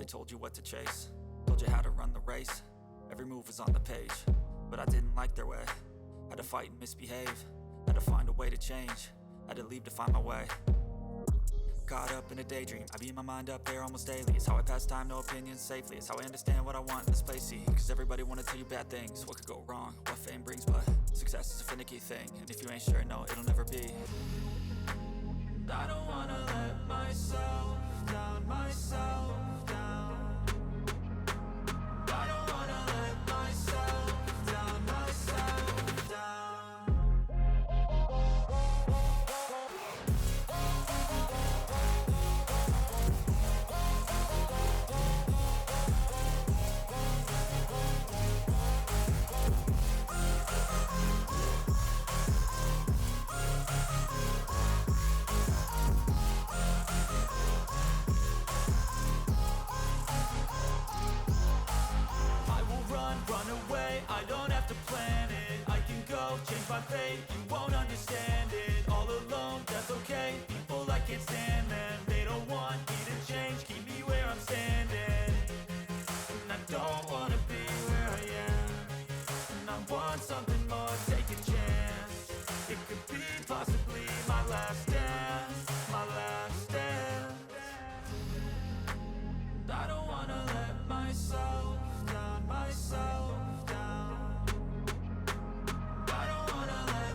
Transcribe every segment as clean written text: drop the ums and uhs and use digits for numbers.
told you what to chase, told you how to run the race. Every move was on the page, but I didn't like their way. Had to fight and misbehave, had to find a way to change, had to leave to find my way. Caught up in a daydream, I beat my mind up there almost daily. It's how I pass time, no opinions safely. It's how I understand what I want in this place, see. Cause everybody wanna tell you bad things, what could go wrong, what fame brings. But success is a finicky thing, and if you ain't sure, no, it'll never be. I don't wanna let myself down, myself down. I don't wanna let myself down, myself down. Run away, I don't have to plan it. I can go, change my fate, you won't understand it. All alone, that's okay, people I can't stand them. They don't want me to change, keep me where I'm standing. And I don't wanna be where I am, and I want something more, take a chance. It could be possibly my last dance, my last dance. I don't wanna let myself down, myself down. I don't wanna let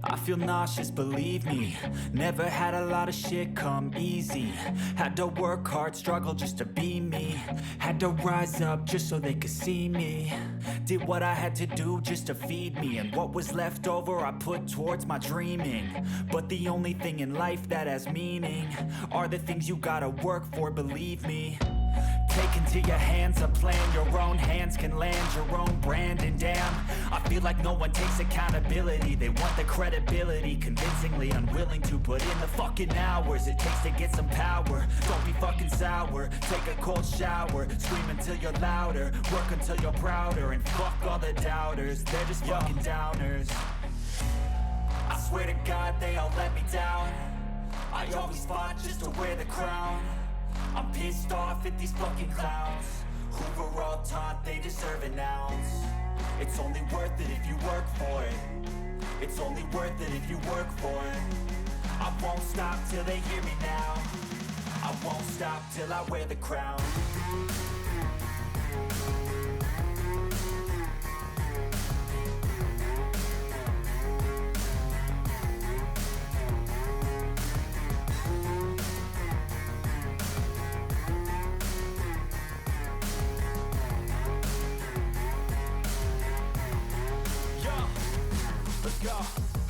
I feel nauseous, believe me. Never had a lot of shit come easy. Had to work hard, struggle just to be me. Had to rise up just so they could see me. Did what I had to do just to feed me. And what was left over I put towards my dreaming. But the only thing in life that has meaning are the things you gotta work for, believe me. Take into your hands a plan, your own hands can land your own brand. And damn, I feel like no one takes accountability. They want the credibility, convincingly unwilling to put in the fucking hours it takes to get some power. Don't be fucking sour, take a cold shower. Scream until you're louder, work until you're prouder. And fuck all the doubters, they're just fucking downers. I swear to God they all let me down. I always fought just to wear the crown. I'm pissed off at these fucking clowns who were all taught they deserve an ounce. It's only worth it if you work for it. It's only worth it if you work for it. I won't stop till they hear me now. I won't stop till I wear the crown.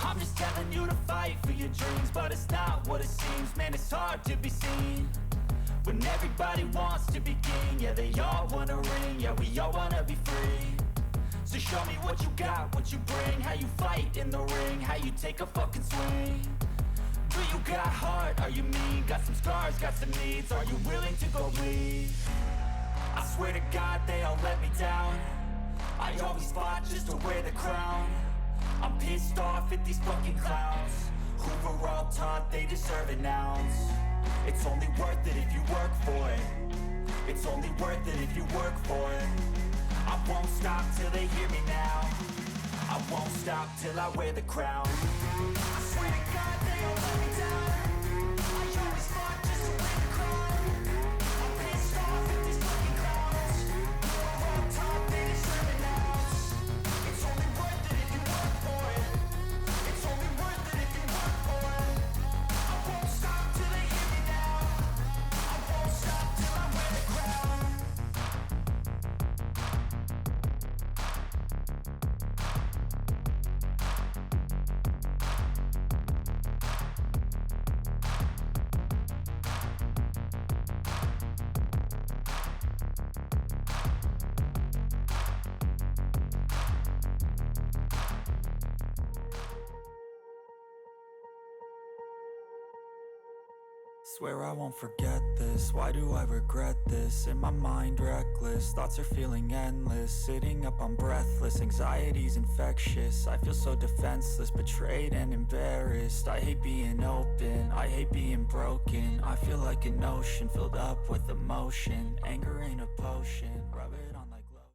I'm just telling you to fight for your dreams, but it's not what it seems. Man, it's hard to be seen when everybody wants to be king. Yeah, they all wanna ring, yeah, we all wanna be free. So show me what you got, what you bring, how you fight in the ring, how you take a fucking swing. Do you got heart, are you mean? Got some scars, got some needs, are you willing to go bleed? I swear to God they all let me down. I always fought just to wear the crown. I'm pissed off at these fucking clowns who were all taught they deserve an ounce. It's only worth it if you work for it. It's only worth it if you work for it. I won't stop till they hear me now. I won't stop till I wear the crown. I swear to God they all let me down. I always fought just to wear the crown. I'm pissed off at these fucking clowns who were all taught they deserve an ounce. It's only worth it if you work for it. It's only worth it if you work for it. I won't stop till they hear me now. I won't stop till I wear the crown. Swear I won't forget this. Why do I regret this? In my mind reckless, thoughts are feeling endless. Sitting up, I'm breathless, anxiety's infectious. I feel so defenseless, betrayed and embarrassed. I hate being open, I hate being broken. I feel like an ocean filled up with emotion. Anger ain't a potion.